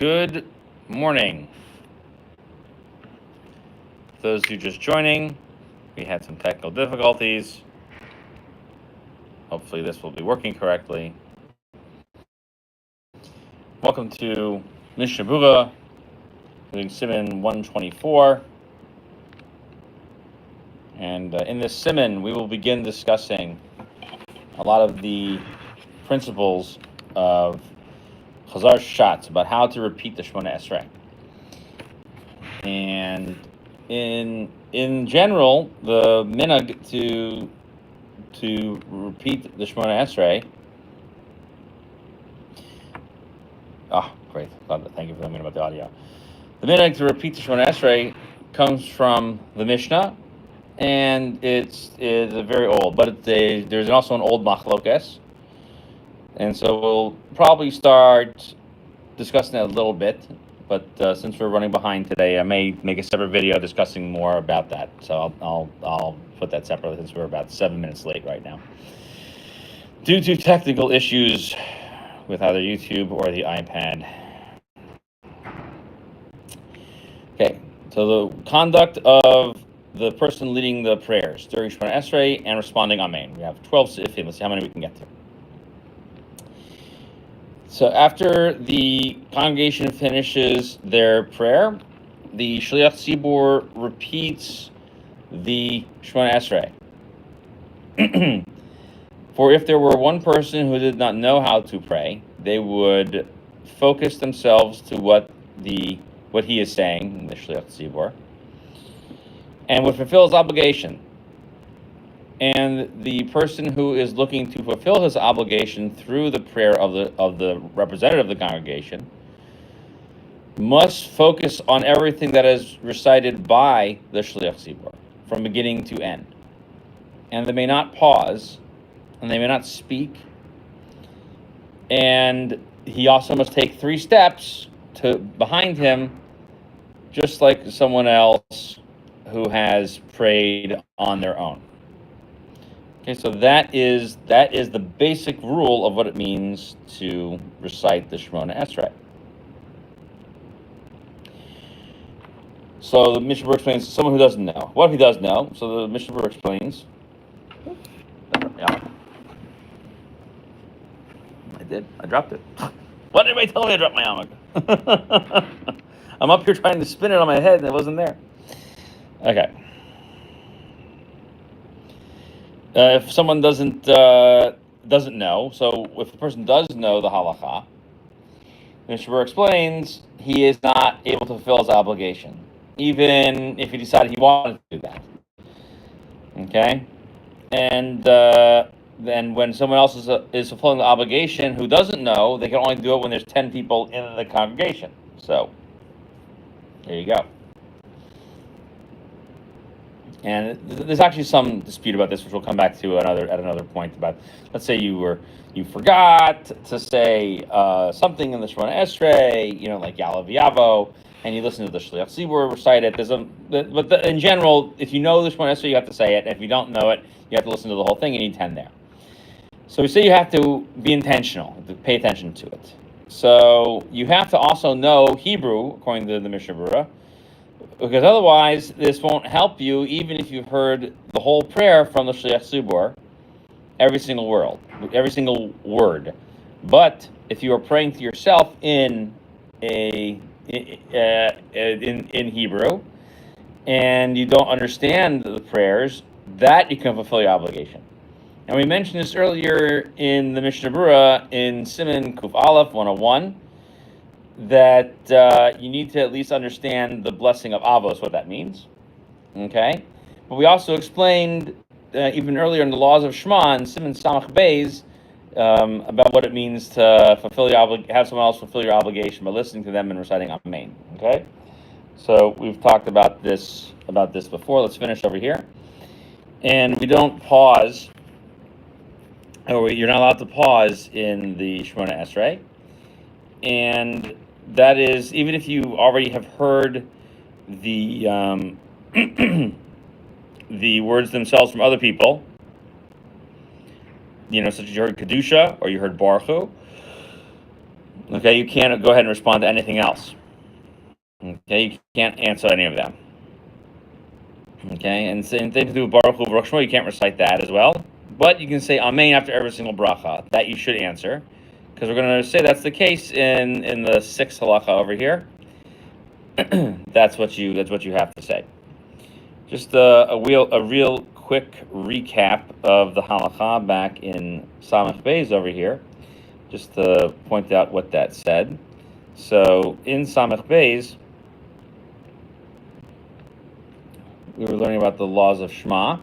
Good morning. Those who just joining, we had some technical difficulties. Hopefully this will be working correctly. Welcome to Mishnah Berurah, doing Siman 124. And in this Siman, we will begin discussing a lot of the principles of Chazar Shatz, about how to repeat the Shemona Esrei. And in general, the minhag to repeat the Shemona Esrei. Great. Love it. Thank you for letting me know about the audio. The minhag to repeat the Shemona Esrei comes from the Mishnah, and it's very old, but there's also an old machlokes. And so we'll probably start discussing that a little bit, but since we're running behind today, I may make a separate video discussing more about that. So I'll put that separately since we're about 7 minutes late right now, due to technical issues with either YouTube or the iPad. Okay, so the conduct of the person leading the prayers during Shemona Esrei and responding Amen. We have 12 sifim. Let's see how many we can get to. So after the congregation finishes their prayer, the Shliach Tzibur repeats the Shemona Esrei. For if there were one person who did not know how to pray, they would focus themselves to what he is saying, the Shliach Tzibur, and would fulfill his obligation. And the person who is looking to fulfill his obligation through the prayer of the representative of the congregation must focus on everything that is recited by the Shliach Tzibur from beginning to end. And they may not pause, and they may not speak. And he also must take 3 steps behind him, just like someone else who has prayed on their own. Okay, so that is the basic rule of what it means to recite the Shemona Esrei. So the Mishnah Berurah explains to someone who doesn't know. What if he does know? So the Mishnah Berurah explains. Yeah, I did. I dropped it. Why did anybody tell me I dropped my yarmulke? I'm up here trying to spin it on my head and it wasn't there. Okay. If someone doesn't know, so if a person does know the halacha, Mishnah Berurah explains he is not able to fulfill his obligation, even if he decided he wanted to do that. Okay, and then when someone else is fulfilling the obligation who doesn't know, they can only do it when there's 10 people in the congregation. So there you go. And there's actually some dispute about this, which we'll come back to at another point. About, let's say you forgot to say something in the Shemona Esrei, like Yalav Yavo, and you listen to the Shliach Tzibur recite it. In general, if you know the Shemona Esrei, you have to say it. And if you don't know it, you have to listen to the whole thing. You need 10 there. So we say you have to be intentional, to pay attention to it. So you have to also know Hebrew, according to the Mishnah Berurah, because otherwise this won't help you, even if you've heard the whole prayer from the Shliach Tzibur, every single word. But if you are praying to yourself in Hebrew, and you don't understand the prayers, that you can fulfill your obligation. And we mentioned this earlier in the Mishnah Berurah in Siman Kuf Aleph 101. That you need to at least understand the blessing of Avos, what that means. Okay? But we also explained, even earlier in the laws of Shema, in Siman Samach Beis, about what it means to have someone else fulfill your obligation by listening to them and reciting Amen. Okay? So we've talked about this before. Let's finish over here. And we don't pause, or you're not allowed to pause in the Shemona Esrei. And that is, even if you already have heard the the words themselves from other people, such as you heard Kedusha or you heard Baruch Hu, Okay, you can't go ahead and respond to anything else. Okay, you can't answer any of them. Okay, and same thing to do with Baruch Hu Baruch Shmo, you can't recite that as well. But you can say Amen after every single bracha. That you should answer, because we're going to say that's the case in the sixth halacha over here. That's what you have to say. Just a real quick recap of the halacha back in Samach Beis over here, just to point out what that said. So in Samach Beis, we were learning about the laws of Shema,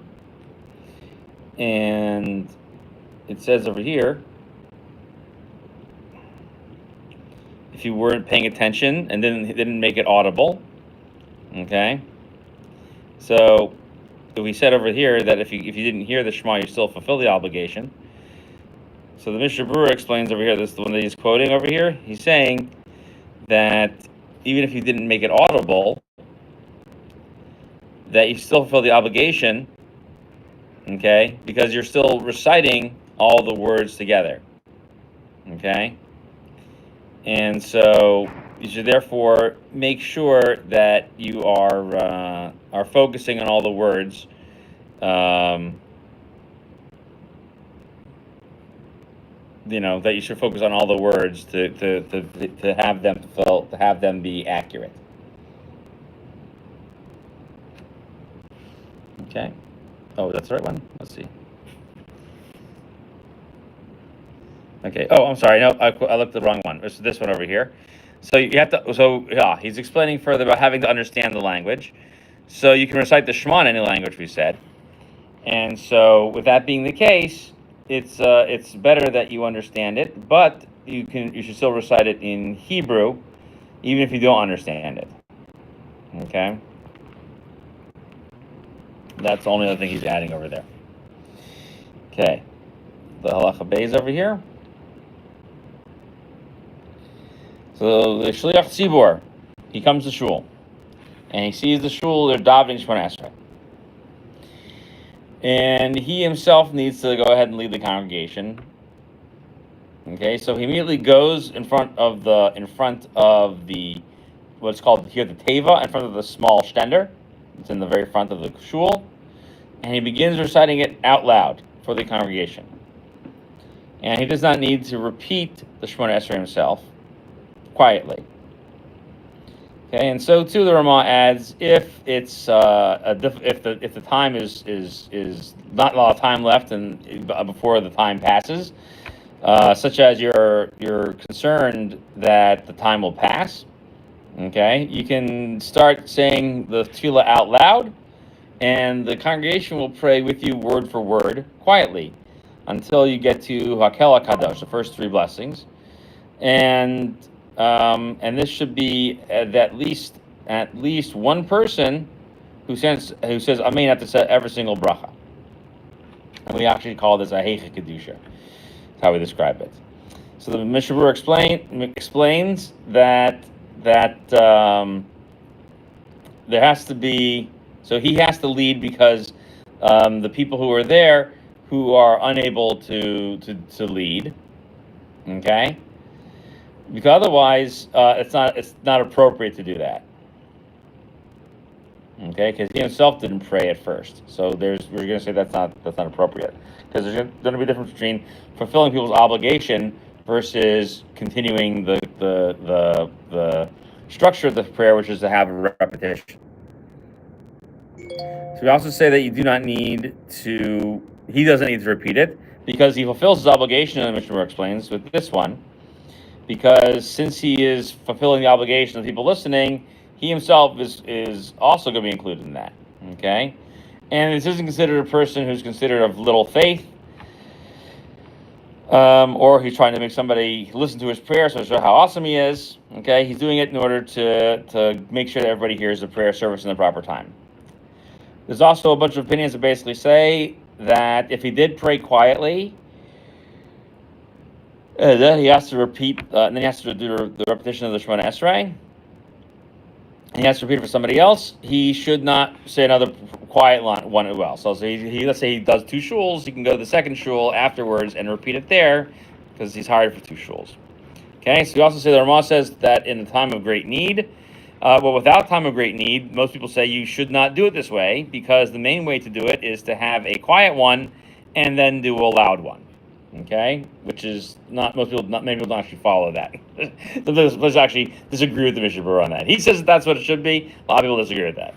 and it says over here, if you weren't paying attention and didn't make it audible, okay. So we said over here that if you didn't hear the Shema, you still fulfill the obligation. So the Mishnah Berurah explains over here, this is the one that he's quoting over here. He's saying that even if you didn't make it audible, that you still fulfill the obligation, okay, because you're still reciting all the words together, okay? And so you should therefore make sure that you are focusing on all the words, that you should focus on all the words to have them fulfill, to have them be accurate. Okay. Oh, that's the right one. Let's see. Okay. Oh, I'm sorry. No, I looked at the wrong one. It's this one over here. So you have to. So yeah, he's explaining further about having to understand the language. So you can recite the Shema in any language we said. And so with that being the case, it's better that you understand it, but you should still recite it in Hebrew, even if you don't understand it. Okay. That's the only other thing he's adding over there. Okay. The halacha beis over here. So the shliach tzibur, he comes to shul, and he sees the shul, they're davening Shemona Esrei, and he himself needs to go ahead and lead the congregation. Okay, so he immediately goes in front of the what's called here the teva, in front of the small shtender. It's in the very front of the shul, and he begins reciting it out loud for the congregation. And he does not need to repeat the Shemona Esrei himself, quietly. Okay, and so too the Ramah adds, if it's if the time is not a lot of time left and before the time passes, such as you're concerned that the time will pass. Okay, you can start saying the Tefillah out loud, and the congregation will pray with you word for word, quietly, until you get to Hakel HaKadosh, the first three blessings, and this should be at least one person who says Amen at every single bracha, and we actually call this a Heicha Kedusha. That's how we describe it. So the Mishnah Berurah explains that there has to be, so he has to lead because the people who are there who are unable to lead, okay, because otherwise it's not appropriate to do that, okay, because he himself didn't pray at first. So we're going to say that's not appropriate, because there's going to be a difference between fulfilling people's obligation versus continuing the structure of the prayer, which is to have a repetition. So we also say that he doesn't need to repeat it, because he fulfills his obligation, and the Mishnah explains with this one, because since he is fulfilling the obligation of people listening, he himself is also going to be included in that. Okay? And this isn't considered a person who's considered of little faith, or he's trying to make somebody listen to his prayer so show how awesome he is. Okay? He's doing it in order to make sure that everybody hears the prayer service in the proper time. There's also a bunch of opinions that basically say that if he did pray quietly, then he has to repeat, and then he has to do the repetition of the Shemona Esrei. He has to repeat it for somebody else. He should not say another quiet one as well. So he let's say he does two shuls, he can go to the second shul afterwards and repeat it there, because he's hired for two shuls. Okay, Okay, so we also say the Ramah says that in the time of great need, well, without time of great need, most people say you should not do it this way because the main way to do it is to have a quiet one and then do a loud one. Okay, which is not many people don't actually follow that. Let's actually disagree with the Mishnah Berurah on that. He says that's what it should be. A lot of people disagree with that.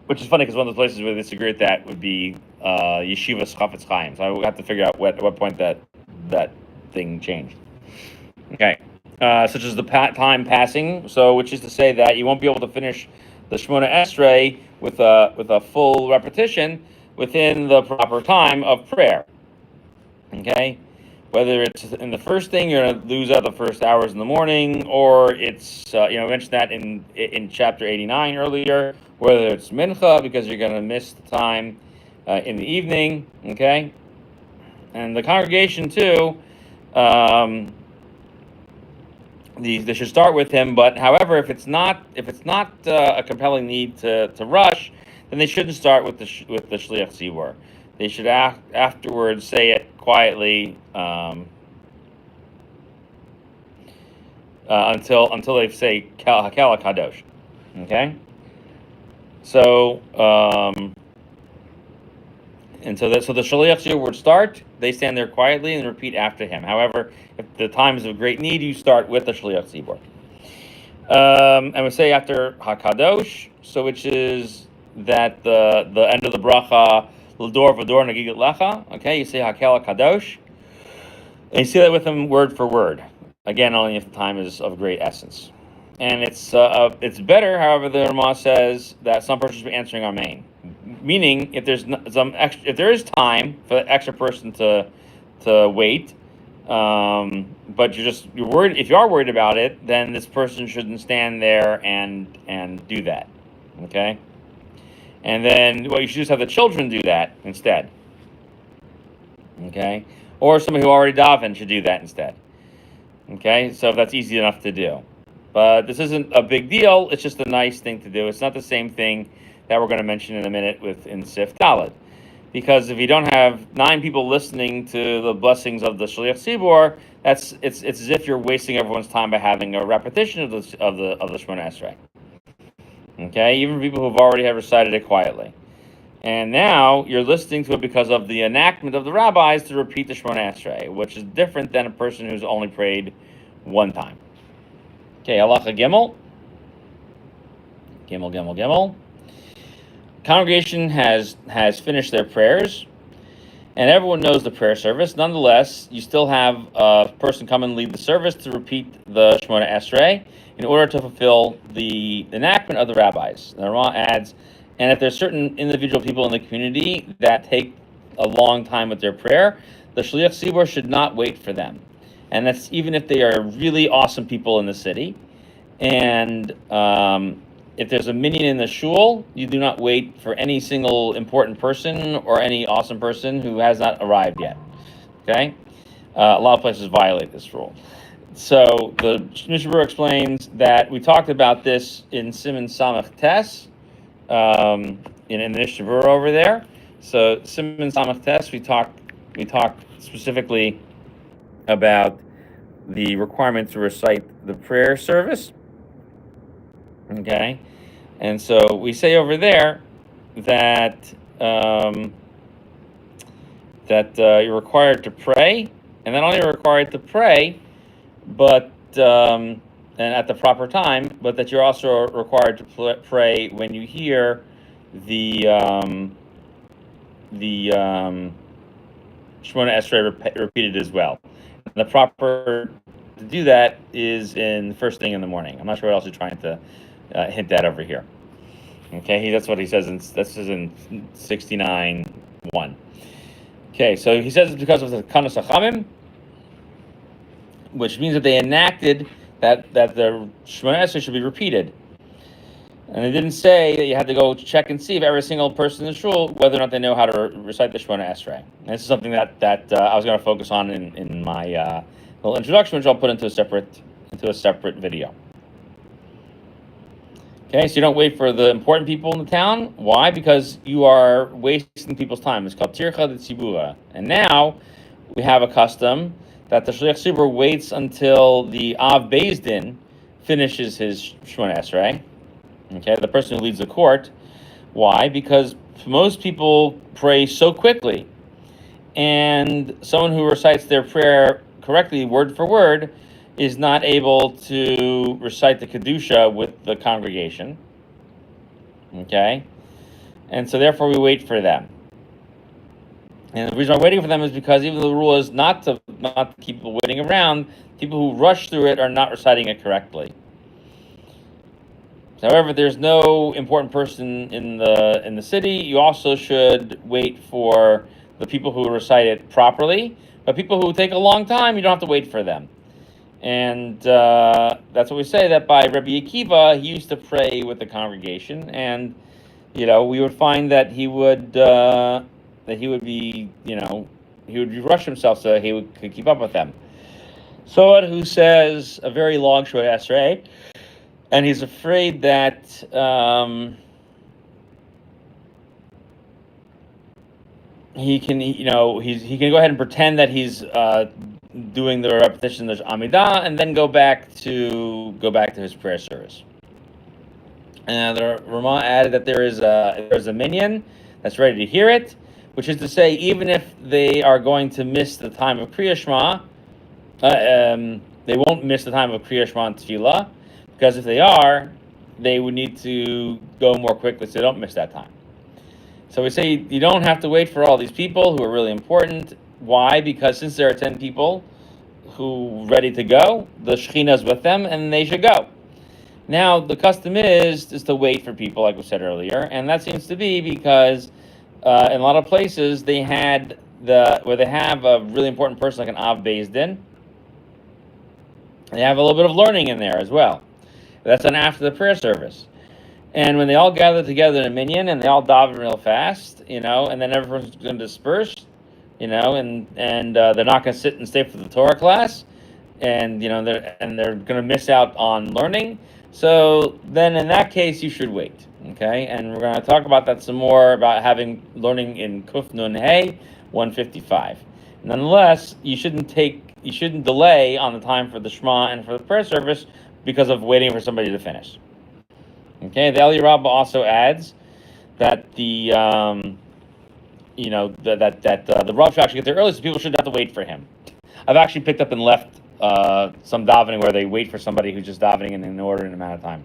Which is funny because one of the places where they disagree with that would be Yeshiva Chafetz Chaim. So I would have to figure out at what point that thing changed. Okay, such as the time passing. So, which is to say that you won't be able to finish the Shemona Esrei with a full repetition within the proper time of prayer. Okay, whether it's in the first thing, you're going to lose out the first hours in the morning, or it's I mentioned that in chapter 89 earlier. Whether it's mincha because you're going to miss the time in the evening. Okay, and the congregation too. They should start with him, but however, if it's not a compelling need to rush, then they shouldn't start with the shliach tzibur. They should afterwards say it quietly until they say Hakel Kadosh. Okay, so so the shliach tzibur would start. They stand there quietly and repeat after him. However, if the time is of great need, you start with the shliach tzibur. And we say after Hakadosh, so which is that the end of the bracha. L'dor v'dor nagigat lecha. Okay, you say Hakel Kadosh, and you say that with him word for word. Again, only if the time is of great essence. And it's better. However, the Ramah says that some person should be answering Amen, meaning if there's if there is time for the extra person to wait, but you're worried. If you are worried about it, then this person shouldn't stand there and do that. Okay. And then, you should just have the children do that instead. Okay? Or somebody who already davened should do that instead. Okay? So that's easy enough to do. But this isn't a big deal. It's just a nice thing to do. It's not the same thing that we're going to mention in a minute in Sif Daled. Because if you don't have 9 people listening to the blessings of the Shliach Tzibur, it's as if you're wasting everyone's time by having a repetition of the Shemona Esrei. Okay, even people who've already have recited it quietly. And now you're listening to it because of the enactment of the rabbis to repeat the Shemona Esrei, which is different than a person who's only prayed one time. Okay, halacha gimel. Gimel. Congregation has finished their prayers, and everyone knows the prayer service. Nonetheless, you still have a person come and lead the service to repeat the Shemona Esrei in order to fulfill the enactment of the rabbis. The Ramah adds, and if there's certain individual people in the community that take a long time with their prayer, the Shliach Tzibur should not wait for them. And that's even if they are really awesome people in the city. And if there's a minyan in the shul, you do not wait for any single important person or any awesome person who has not arrived yet. Okay? A lot of places violate this rule. So the Mishnah Berurah explains that we talked about this in Siman Samach Tes, in the Mishnah Berurah over there. So Siman Samach Tes, we talked specifically about the requirement to recite the prayer service. Okay, and so we say over there that you're required to pray, and not only required to pray, but and at the proper time, but that you're also required to pray when you hear the Shemona Esrei repeated as well. And the proper to do that is in the first thing in the morning. I'm not sure what else you're trying to hint at over here. Okay, that's what he says. This is in 69:1. Okay, so he says it's because of the Kanas Hachamim, which means that they enacted that the Shemona Esrei should be repeated. And they didn't say that you had to go check and see if every single person in the shul, whether or not they know how to recite the Shemona Esrei. And this is something that I was going to focus on in my little introduction, which I'll put into a separate video. Okay, so you don't wait for the important people in the town. Why? Because you are wasting people's time. It's called Tircha de Tzibura. And now we have a custom that the Shliach Tzibur waits until the Av Beis Din finishes his Shemona Esrei. Okay, the person who leads the court. Why? Because most people pray so quickly, and someone who recites their prayer correctly, word for word, is not able to recite the Kedusha with the congregation. Okay? And so therefore we wait for them. And the reason I'm waiting for them is because even though the rule is not to keep people waiting around, people who rush through it are not reciting it correctly. However, if there's no important person in the city, you also should wait for the people who recite it properly. But people who take a long time, you don't have to wait for them. And that's what we say, that by Rabbi Akiva, he used to pray with the congregation, and we would find that he would be rush himself so he could keep up with them. Someone who says a very long Shemona Esrei, and he's afraid that he can go ahead and pretend that he's doing the repetition of Amidah, and then go back to his prayer service. And the Ramah added that there's a minyan that's ready to hear it, which is to say, even if they are going to miss the time of Kriya Shema, they won't miss the time of Kriya Shema and Tefillah, because if they are, they would need to go more quickly so they don't miss that time. So we say you don't have to wait for all these people who are really important. Why? Because since there are 10 people who are ready to go, the Shekhinah is with them, and they should go. Now, the custom is to wait for people, like we said earlier, and that seems to be because in a lot of places they had where they have a really important person like an Av Beis Din, they have a little bit of learning in there as well. That's done after the prayer service. And when they all gather together in a minyan and they all daven real fast, and then everyone's going to disperse, and they're not going to sit and stay for the Torah class, and they're going to miss out on learning. So then in that case, you should wait. Okay, and we're going to talk about that some more, about having learning in Kuf Nun Hey 155. Nonetheless, you shouldn't delay on the time for the Shema and for the prayer service because of waiting for somebody to finish. Okay, the Eli Rabbah also adds that the Rav should actually get there early, so people shouldn't have to wait for him. I've actually picked up and left some davening where they wait for somebody who's just davening in an order in an amount of time.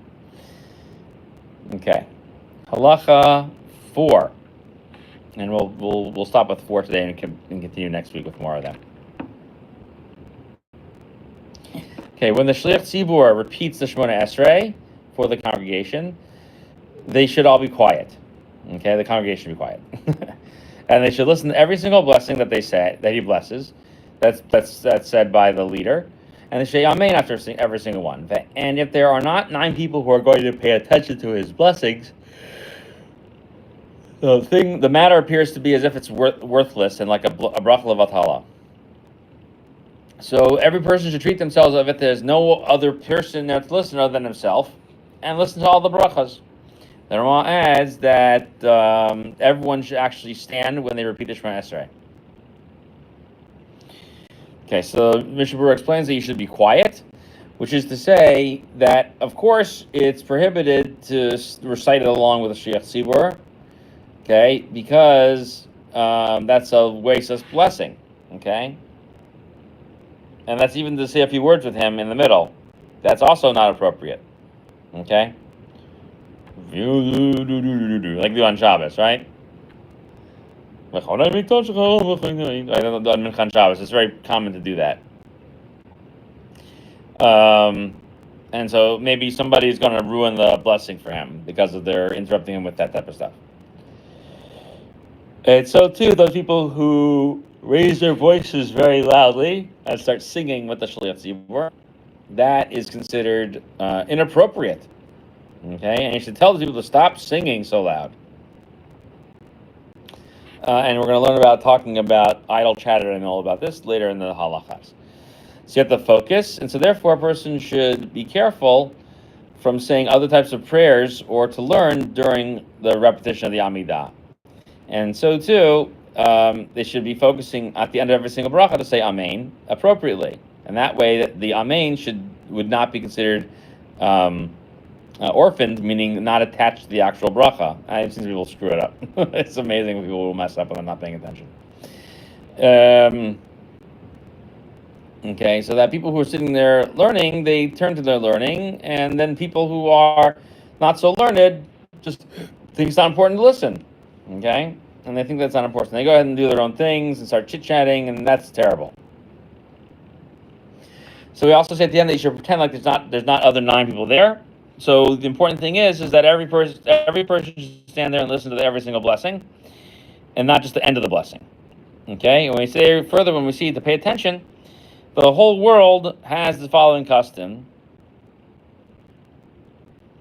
Okay, Halacha 4, and we'll stop with 4 today and continue next week with more of them. Okay, when the Shliach Tzibur repeats the Shemona Esrei for the congregation, they should all be quiet. Okay, the congregation should be quiet, and they should listen to every single blessing that he blesses. That's said by the leader, and they say Amen after every single one. And if there are not 9 people who are going to pay attention to his blessings, the matter appears to be as if it's worthless and like a bracha levatala. So every person should treat themselves as if there's no other person there to listen other than himself, and listen to all the brachas. The Ramah adds that everyone should actually stand when they repeat the Shema Esrei. Okay, so Mishnah Berurah explains that you should be quiet, which is to say that, of course, it's prohibited to recite it along with the Shliach Tzibur, okay, because that's a wasteless blessing, okay? And that's even to say a few words with him in the middle. That's also not appropriate, okay? Like do on Shabbos, right? It's very common to do that. And so maybe somebody's going to ruin the blessing for him because of their interrupting him with that type of stuff. And so too, those people who raise their voices very loudly and start singing with the Shliach Tzibur, that is considered inappropriate. Okay, and you should tell the people to stop singing so loud. And we're going to learn about talking about idle chatter and all about this later in the halachas. So you have to focus, and so therefore a person should be careful from saying other types of prayers or to learn during the repetition of the Amidah. And so too, they should be focusing at the end of every single bracha to say Amen appropriately, and that way that the Amen would not be considered orphaned, meaning not attached to the actual bracha. I've seen people screw it up. It's amazing when people will mess up when they're not paying attention. Okay, so that people who are sitting there learning, they turn to their learning, and then people who are not so learned just think it's not important to listen. Okay, and they think that's not important. They go ahead and do their own things and start chit-chatting, and that's terrible. So we also say at the end that you should pretend like there's not other 9 people there. So the important thing is that every person should stand there and listen to every single blessing, and not just the end of the blessing. Okay, and we say further when we see to pay attention, the whole world has the following custom.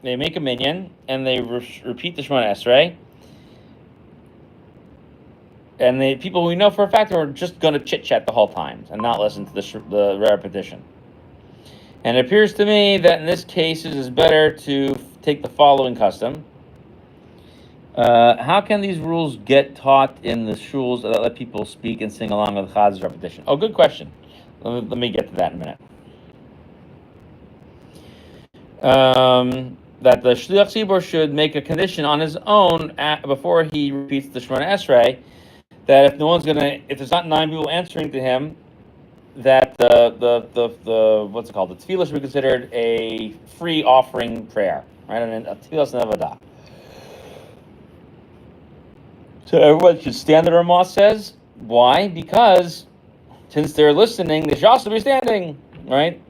They make a minyan and they repeat the Shemona Esrei, and the people we know for a fact are just going to chit chat the whole time and not listen to the repetition. And it appears to me that in this case it is better to take the following custom. How can these rules get taught in the shuls that let people speak and sing along with Chaz's repetition? Oh, good question. Let me get to that in a minute. That the Shliach Tzibur should make a condition on his own before he repeats the Shemona Esrei, that if there's not 9 people answering to him, that the what's it called? The Tefillah should be considered a free offering prayer, right? And a Tefillah Nevada. So everyone should stand, the Ramah says. Why? Because since they're listening, they should also be standing, right?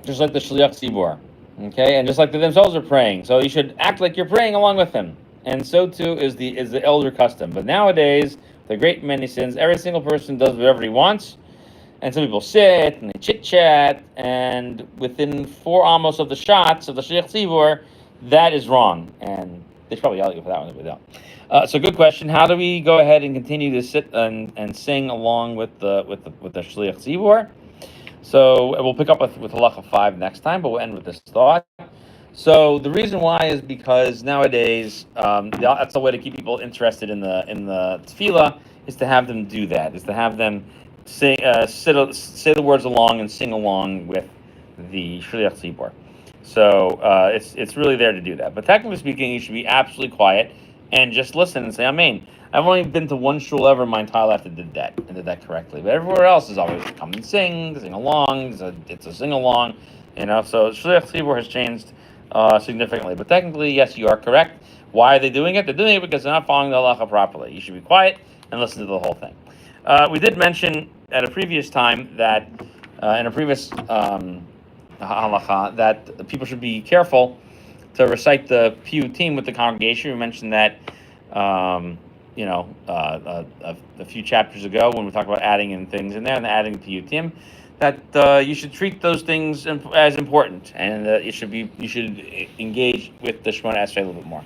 Just like the Shliach Tzibur, okay? And just like they themselves are praying. So you should act like you're praying along with them. And so too is the elder custom. But nowadays, the great many sins, every single person does whatever he wants. And some people sit and they chit-chat, and within 4 almost of the shots of the Shliach Tzibur, that is wrong. And they should probably yell at you for that one if we don't. So good question. How do we go ahead and continue to sit and sing along with the Shliach Tzibur? So we'll pick up with Halacha 5 next time, but we'll end with this thought. So the reason why is because nowadays that's the way to keep people interested in the Tefillah, is to have them do that, is to have them say the words along and sing along with the Shliach Tzibur. So it's really there to do that. But technically speaking, you should be absolutely quiet and just listen and say Amen. I've only been to one shul ever in my entire life that did that correctly. But everywhere else is always come and sing along. It's a sing along, So Shliach Tzibur has changed significantly. But technically, yes, you are correct. Why are they doing it? They're doing it because they're not following the halacha properly. You should be quiet and listen to the whole thing. We did mention at a previous time that in a previous halacha that people should be careful to recite the piyutim with the congregation. We mentioned that a few chapters ago when we talked about adding in things in there and adding piyutim, that you should treat those things as important, and you should engage with the Shemona Esrei a little bit more.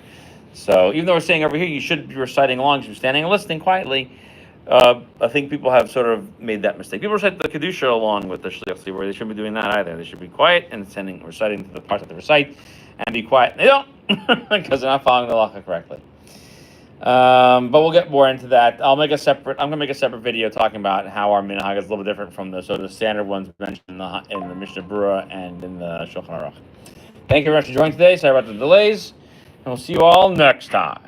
So even though we're saying over here you should be reciting along, you should be standing and listening quietly. I think people have sort of made that mistake. People recite the Kedusha along with the Shliach Tzibur. They shouldn't be doing that either. They should be quiet and reciting the parts that they recite, and be quiet. They don't, because they're not following the halacha correctly. But we'll get more into that. I'm going to make a separate video talking about how our minhag is a little bit different from the standard ones mentioned in the Mishnah Berurah and in the Shulchan Aruch. Thank you very much for joining today. Sorry about the delays, and we'll see you all next time.